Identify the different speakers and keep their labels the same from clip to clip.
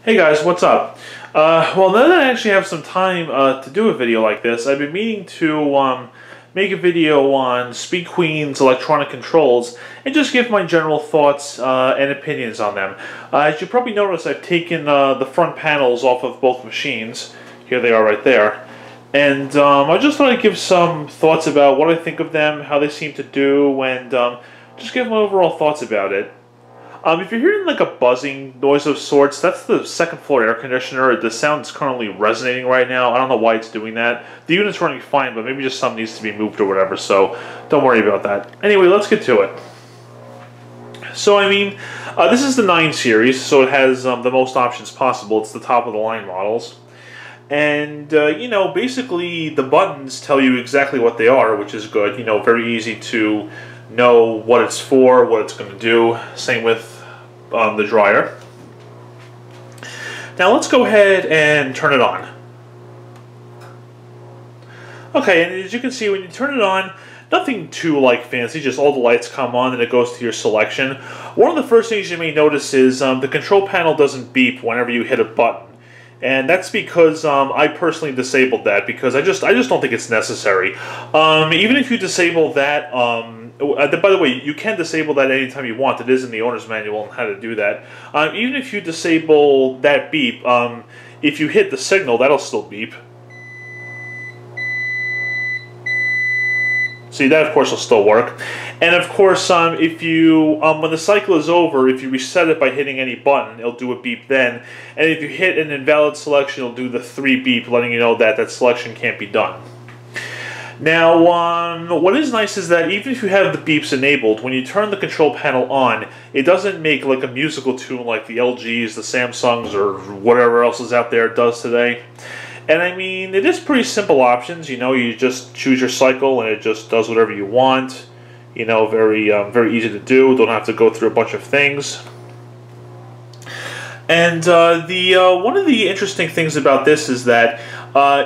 Speaker 1: Hey guys, what's up? Well, now that I actually have some time to do a video like this, I've been meaning to make a video on Speed Queen's electronic controls and just give my general thoughts and opinions on them. As you probably noticed, I've taken the front panels off of both machines. Here they are right there. And I just thought I'd give some thoughts about what I think of them, how they seem to do, and just give my overall thoughts about it. If you're hearing like a buzzing noise of sorts, that's the second floor air conditioner. The sound is currently resonating right now. I don't know why it's doing that. The unit's running fine, but maybe just something needs to be moved or whatever, so don't worry about that. Anyway, let's get to it. So, this is the 9 series, so it has the most options possible. It's the top of the line models. And, basically the buttons tell you exactly what they are, which is good. Very easy to know what it's for, what it's going to do. Same with the dryer. Now let's go ahead and turn it on. Okay, and as you can see, when you turn it on, nothing too fancy, just all the lights come on and it goes to your selection. One of the first things you may notice is the control panel doesn't beep whenever you hit a button. And that's because I personally disabled that because I just don't think it's necessary. Even if you disable that, by the way, you can disable that anytime you want. It is in the owner's manual on how to do that. Even if you disable that beep, if you hit the signal, that'll still beep. See, that of course will still work. And of course, if you when the cycle is over, if you reset it by hitting any button, it'll do a beep then. And if you hit an invalid selection, it'll do the 3 beep, letting you know that that selection can't be done. Now, what is nice is that even if you have the beeps enabled, when you turn the control panel on, it doesn't make like a musical tune like the LGs, the Samsungs, or whatever else is out there does today. And it is pretty simple options. You just choose your cycle and it just does whatever you want. Very easy to do. Don't have to go through a bunch of things. And one of the interesting things about this is that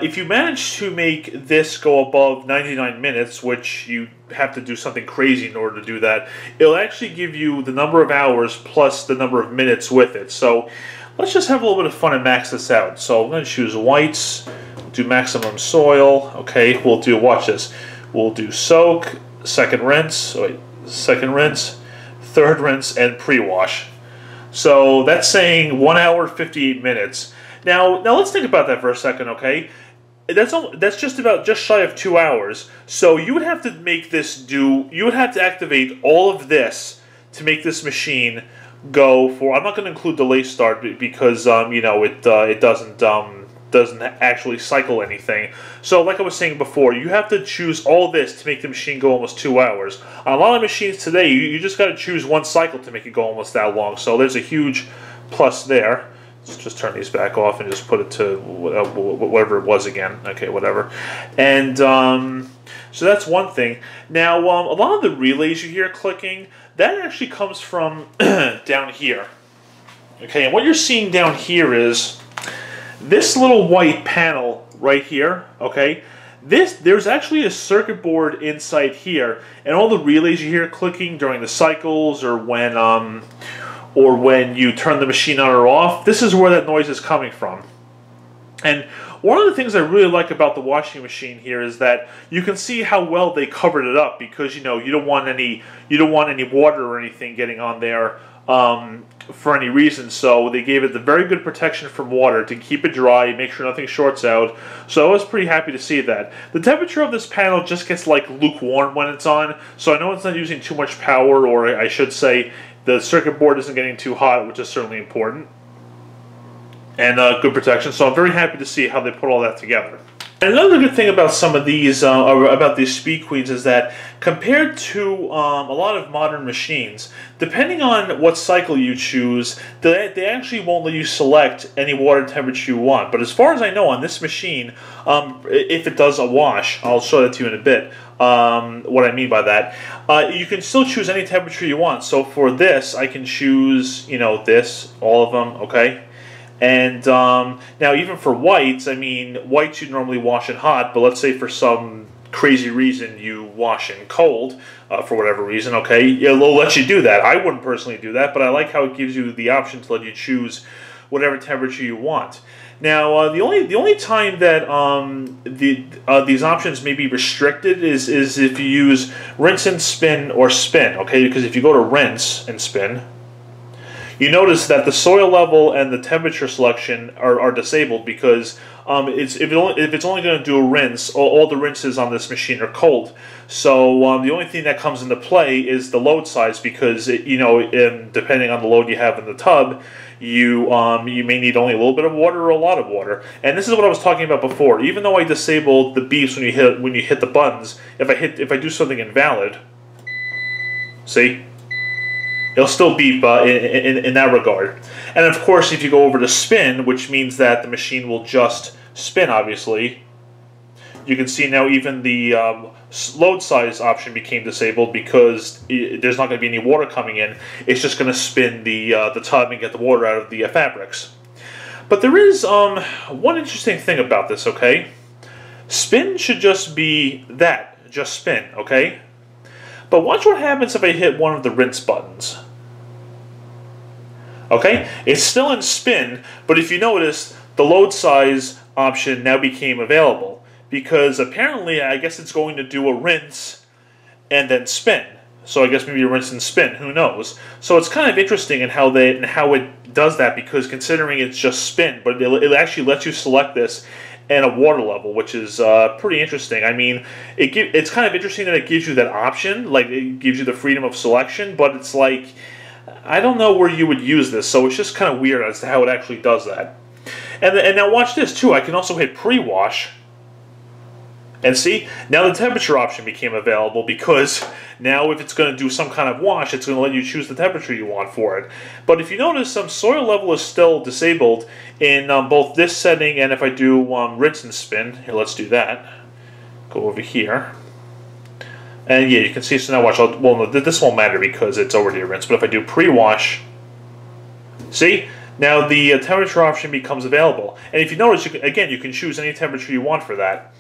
Speaker 1: if you manage to make this go above 99 minutes, which you have to do something crazy in order to do that, it'll actually give you the number of hours plus the number of minutes with it. So let's just have a little bit of fun and max this out. So I'm going to choose whites, do maximum soil. Okay, we'll do, watch this. We'll do soak, second rinse, third rinse, and pre-wash. So that's saying 1 hour, 58 minutes. Now let's think about that for a second, okay? That's just shy of 2 hours. So you would have to make this do, you would have to activate all of this to make this machine go for, I'm not going to include delay start because it doesn't actually cycle anything. So like I was saying before, you have to choose all this to make the machine go almost 2 hours. On a lot of machines today, you just got to choose one cycle to make it go almost that long. So there's a huge plus there. Let's just turn these back off and just put it to whatever it was again. Okay, whatever. And so that's one thing. Now, a lot of the relays you hear clicking, that actually comes from down here. Okay, and what you're seeing down here is this little white panel right here, okay? There's actually a circuit board inside here, and all the relays you hear clicking during the cycles or when you turn the machine on or off, this is where that noise is coming from. And one of the things I really like about the washing machine here is that you can see how well they covered it up because you don't want any water or anything getting on there for any reason. So they gave it the very good protection from water to keep it dry, make sure nothing shorts out. So I was pretty happy to see that. The temperature of this panel just gets like lukewarm when it's on, so I know it's not using too much power, or I should say the circuit board isn't getting too hot, which is certainly important. And good protection, so I'm very happy to see how they put all that together. And another good thing about some of these, about these Speed Queens, is that compared to a lot of modern machines, depending on what cycle you choose, they actually won't let you select any water temperature you want. But as far as I know, on this machine, if it does a wash, I'll show that to you in a bit, what I mean by that, you can still choose any temperature you want. So for this, I can choose, this, all of them, okay? And now even for whites, whites you normally wash in hot, but let's say for some crazy reason you wash in cold, for whatever reason, okay, it'll let you do that. I wouldn't personally do that, but I like how it gives you the option to let you choose whatever temperature you want. Now, the only time that these options may be restricted is if you use rinse and spin or spin, okay? Because if you go to rinse and spin, you notice that the soil level and the temperature selection are disabled because if it's only going to do a rinse, all the rinses on this machine are cold. So the only thing that comes into play is the load size because depending on the load you have in the tub, you may need only a little bit of water or a lot of water. And this is what I was talking about before. Even though I disabled the beeps when you hit the buttons, if I do something invalid, see, it'll still beep in that regard. And of course, if you go over to spin, which means that the machine will just spin, obviously, you can see now even the load size option became disabled because there's not going to be any water coming in. It's just going to spin the tub and get the water out of the fabrics. But there is one interesting thing about this, okay? Spin should just be that, just spin, okay? But watch what happens if I hit one of the rinse buttons. Okay, it's still in spin, but if you notice, the load size option now became available because apparently, I guess it's going to do a rinse and then spin. So I guess maybe a rinse and spin, who knows? So it's kind of interesting in how it does that because considering it's just spin, but it actually lets you select this and a water level, which is pretty interesting. I mean, it's kind of interesting that it gives you that option, like it gives you the freedom of selection, but it's like, I don't know where you would use this, so it's just kind of weird as to how it actually does that. And now watch this too, I can also hit pre-wash, and see, now the temperature option became available because now if it's going to do some kind of wash, it's going to let you choose the temperature you want for it. But if you notice, some soil level is still disabled in both this setting and if I do rinse and spin. Here, let's do that. Go over here. And yeah, you can see, so now watch, well, no, this won't matter because it's already a rinse, but if I do pre-wash, see? Now the temperature option becomes available. And if you notice, you can choose any temperature you want for that.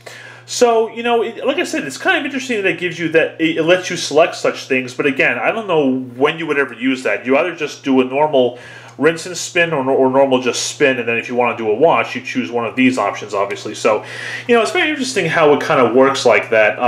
Speaker 1: So, like I said, it's kind of interesting that it gives you that, it lets you select such things, but again, I don't know when you would ever use that. You either just do a normal rinse and spin or normal just spin, and then if you want to do a wash, you choose one of these options, obviously. So, it's very interesting how it kind of works like that.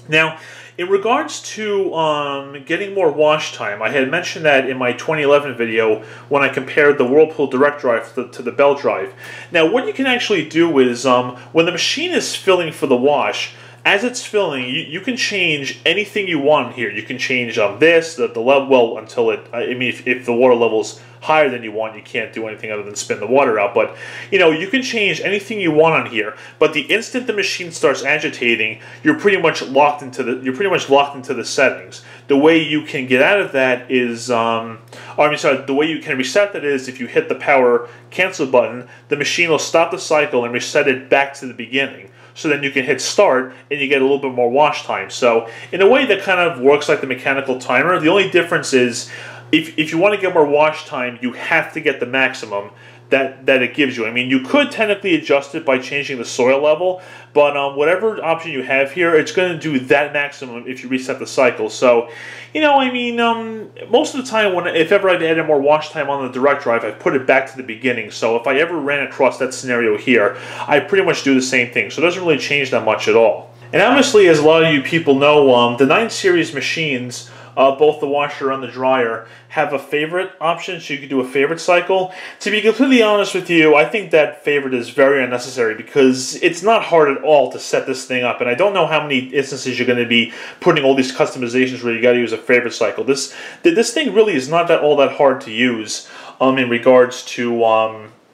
Speaker 1: Now, in regards to getting more wash time, I had mentioned that in my 2011 video when I compared the Whirlpool Direct Drive to the belt drive. Now, what you can actually do is, when the machine is filling for the wash, as it's filling, you can change anything you want here. You can change this, the level, well, until it, I mean, if the water level's higher than you want, you can't do anything other than spin the water out. But, you can change anything you want on here. But the instant the machine starts agitating, you're pretty much locked into the settings. The way you can get out of that is, the way you can reset that is if you hit the power cancel button, the machine will stop the cycle and reset it back to the beginning. So then you can hit start and you get a little bit more wash time. So in a way that kind of works like the mechanical timer. The only difference is if you want to get more wash time, you have to get the maximum that it gives you. I mean, you could technically adjust it by changing the soil level, but whatever option you have here, it's going to do that maximum if you reset the cycle. So, most of the time, if ever I've added more wash time on the direct drive, I've put it back to the beginning. So if I ever ran across that scenario here, I pretty much do the same thing. So it doesn't really change that much at all. And obviously, as a lot of you people know, the 9 Series machines, both the washer and the dryer, have a favorite option, so you can do a favorite cycle. To be completely honest with you, I think that favorite is very unnecessary because it's not hard at all to set this thing up, and I don't know how many instances you're going to be putting all these customizations where you got to use a favorite cycle. This thing really is not all that hard to use in regards to how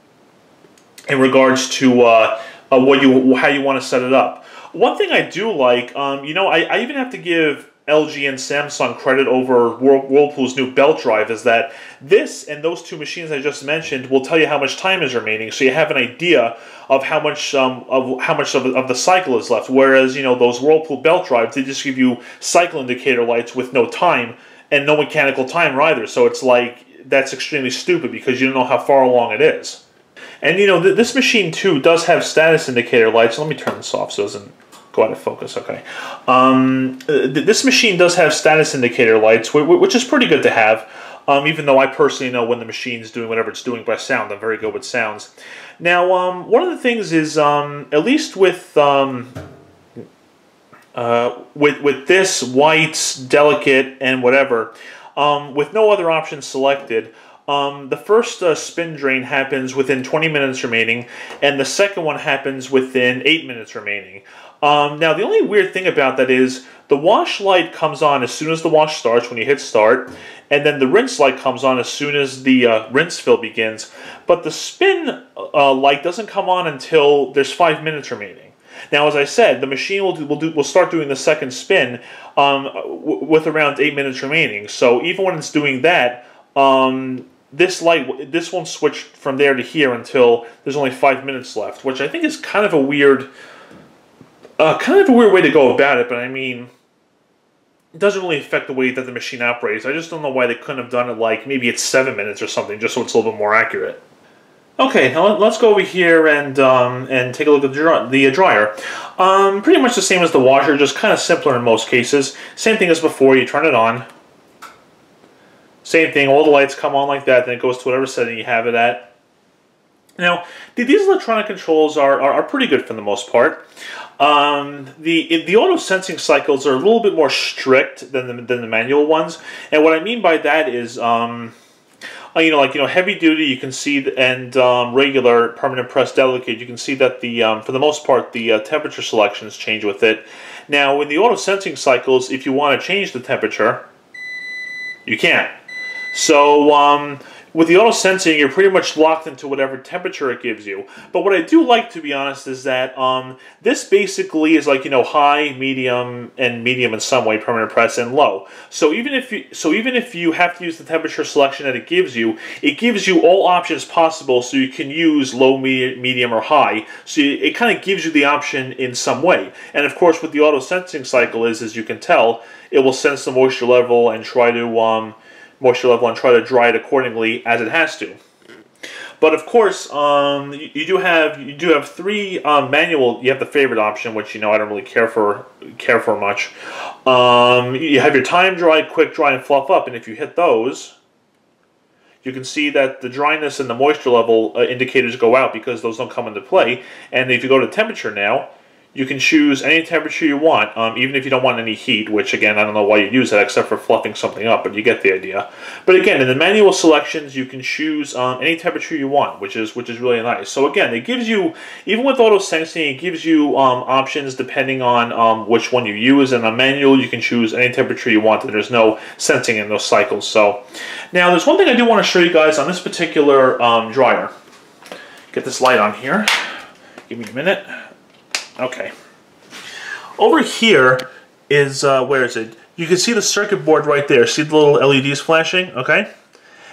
Speaker 1: you want to set it up. One thing I do like, I even have to give LG and Samsung credit over Whirlpool's new belt drive, is that this and those 2 machines I just mentioned will tell you how much time is remaining, so you have an idea of how much of the cycle is left. Whereas those Whirlpool belt drives, they just give you cycle indicator lights with no time and no mechanical timer either. So it's like that's extremely stupid because you don't know how far along it is. And this machine too does have status indicator lights. Let me turn this off so it doesn't go out of focus. Okay. This machine does have status indicator lights, which is pretty good to have. even though I personally know when the machine's doing whatever it's doing by sound. I'm very good with sounds. Now, one of the things is, at least with this white, delicate, and whatever, with no other options selected, the first spin drain happens within 20 minutes remaining, and the second one happens within 8 minutes remaining. Now, the only weird thing about that is the wash light comes on as soon as the wash starts when you hit start, and then the rinse light comes on as soon as the rinse fill begins. But the spin light doesn't come on until there's 5 minutes remaining. Now, as I said, the machine will start doing the second spin with around 8 minutes remaining. So even when it's doing that, this won't switch from there to here until there's only 5 minutes left, which I think is kind of a weird way to go about it. But I mean, it doesn't really affect the way that the machine operates. I just don't know why they couldn't have done it like maybe it's 7 minutes or something, just so it's a little bit more accurate. Okay, now let's go over here and take a look at the dryer. Pretty much the same as the washer, just kind of simpler in most cases. Same thing as before. You turn it on. Same thing. All the lights come on like that. Then it goes to whatever setting you have it at. Now, these electronic controls are pretty good for the most part. The auto sensing cycles are a little bit more strict than the manual ones, and what I mean by that is, heavy duty, you can see, and regular permanent press delicate, you can see that for the most part the temperature selections change with it. Now, in the auto sensing cycles, if you want to change the temperature, you can't. So with the auto sensing, you're pretty much locked into whatever temperature it gives you. But what I do like, to be honest, is that this basically is like, high, medium, and medium in some way, permanent press, and low. So even if you have to use the temperature selection that it gives you all options possible. So you can use low, medium, or high. So it kind of gives you the option in some way. And of course, what the auto sensing cycle is, as you can tell, it will sense the moisture level and try to dry it accordingly as it has to. But of course, you do have three manual. You have the favorite option, which I don't really care for much. You have your time dry, quick dry, and fluff up, and if you hit those, you can see that the dryness and the moisture level indicators go out because those don't come into play. And if you go to temperature now, you can choose any temperature you want, even if you don't want any heat, which, again, I don't know why you use that except for fluffing something up, but you get the idea. But again, in the manual selections, you can choose any temperature you want, which is really nice. So again, it gives you, even with auto sensing, it gives you options depending on which one you use. And on manual, you can choose any temperature you want, and there's no sensing in those cycles. So now, there's one thing I do want to show you guys on this particular dryer. Get this light on here. Give me a minute. Okay. Over here is, where is it? You can see the circuit board right there. See the little LEDs flashing? Okay.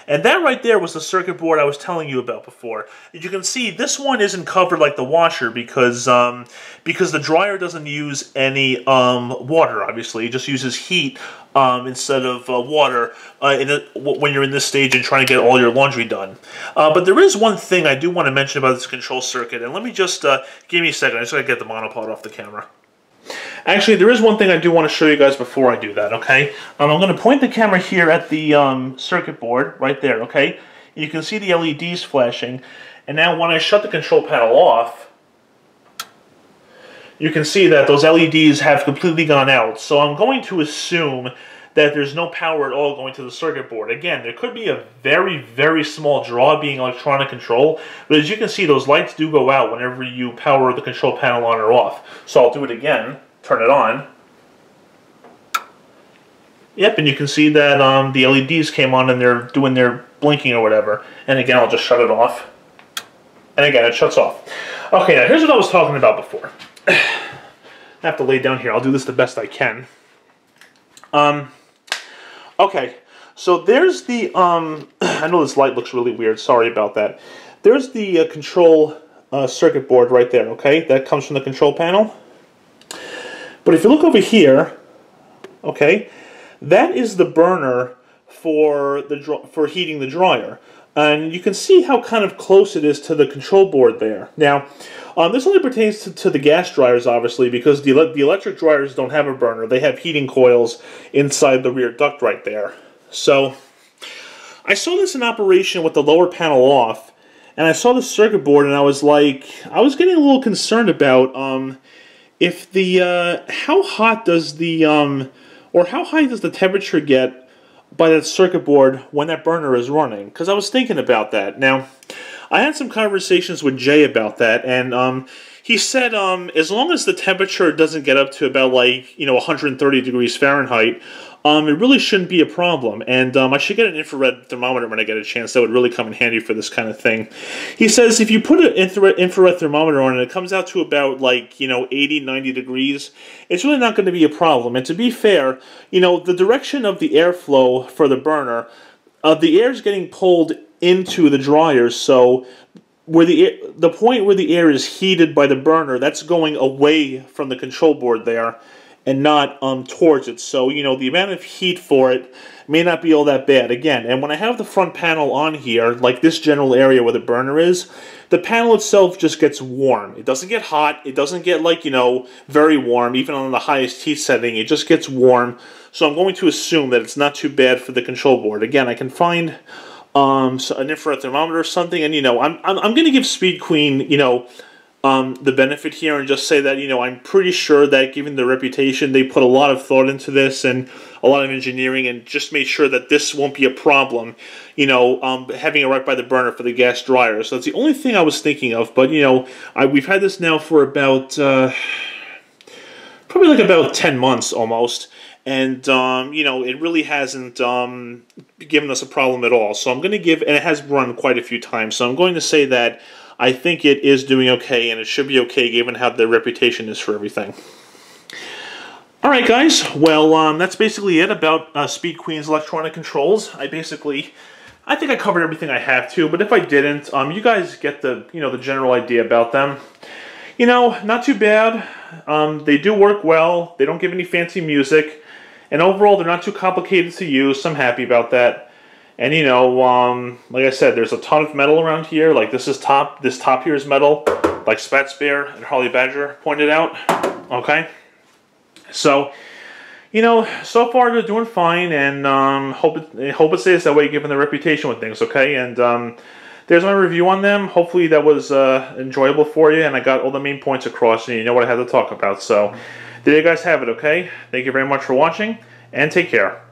Speaker 1: And that right there was the circuit board I was telling you about before. As you can see, this one isn't covered like the washer because the dryer doesn't use any water, obviously. It just uses heat instead of water when you're in this stage and trying to get all your laundry done. But there is one thing I do want to mention about this control circuit, and let me just, give me a second, I just got to get the monopod off the camera. Actually, there is one thing I do want to show you guys before I do that, okay? I'm going to point the camera here at the circuit board, right there, okay? You can see the LEDs flashing, and now when I shut the control panel off, you can see that those LEDs have completely gone out. So I'm going to assume that there's no power at all going to the circuit board. Again, there could be a very, very small draw being electronic control, but as you can see, those lights do go out whenever you power the control panel on or off. So I'll do it again, turn it on. Yep, and you can see that the LEDs came on and they're doing their blinking or whatever. And again, I'll just shut it off. And again, it shuts off. Okay, now here's what I was talking about before. I have to lay down here. I'll do this the best I can. Okay, so there's the, I know this light looks really weird, sorry about that. There's the control circuit board right there, okay? That comes from the control panel. But if you look over here, okay, that is the burner for heating the dryer. And you can see how kind of close it is to the control board there. Now, this only pertains to the gas dryers, obviously, because the electric dryers don't have a burner. They have heating coils inside the rear duct right there. So, I saw this in operation with the lower panel off, and I saw the circuit board, and I was getting a little concerned about if the how hot does the or how high does the temperature get by that circuit board when that burner is running? Because I was thinking about that. Now, I had some conversations with Jay about that, and he said as long as the temperature doesn't get up to about 130 degrees Fahrenheit, it really shouldn't be a problem. And I should get an infrared thermometer when I get a chance. That would really come in handy for this kind of thing. He says if you put an infrared thermometer on it, it comes out to about 80, 90 degrees. It's really not going to be a problem. And to be fair, the direction of the airflow for the burner, the air is getting pulled into the dryers, so where the point where the air is heated by the burner, that's going away from the control board there and not towards it. So, the amount of heat for it may not be all that bad. Again, and when I have the front panel on here, like this general area where the burner is, the panel itself just gets warm. It doesn't get hot. It doesn't get very warm, even on the highest heat setting. It just gets warm. So I'm going to assume that it's not too bad for the control board. Again, I can find so an infrared thermometer or something, and I'm going to give Speed Queen the benefit here and just say that I'm pretty sure that given their reputation, they put a lot of thought into this and a lot of engineering and just made sure that this won't be a problem. Having it right by the burner for the gas dryer. So that's the only thing I was thinking of. But we've had this now for about probably about 10 months almost. And, it really hasn't given us a problem at all. So I'm going to give, and it has run quite a few times, so I'm going to say that I think it is doing okay, and it should be okay given how the reputation is for everything. Alright guys, well, that's basically it about Speed Queen's electronic controls. I think I covered everything I have to, but if I didn't, you guys get the, the general idea about them. Not too bad. They do work well. They don't give any fancy music. And overall, they're not too complicated to use, so I'm happy about that. And like I said, there's a ton of metal around here. Like this top here is metal, like Spats Bear and Harley Badger pointed out. Okay, so so far they're doing fine, and hope it stays that way given their reputation with things. Okay, and there's my review on them. Hopefully that was enjoyable for you, and I got all the main points across, and you know what I had to talk about. So there you guys have it. Okay, thank you very much for watching, and take care.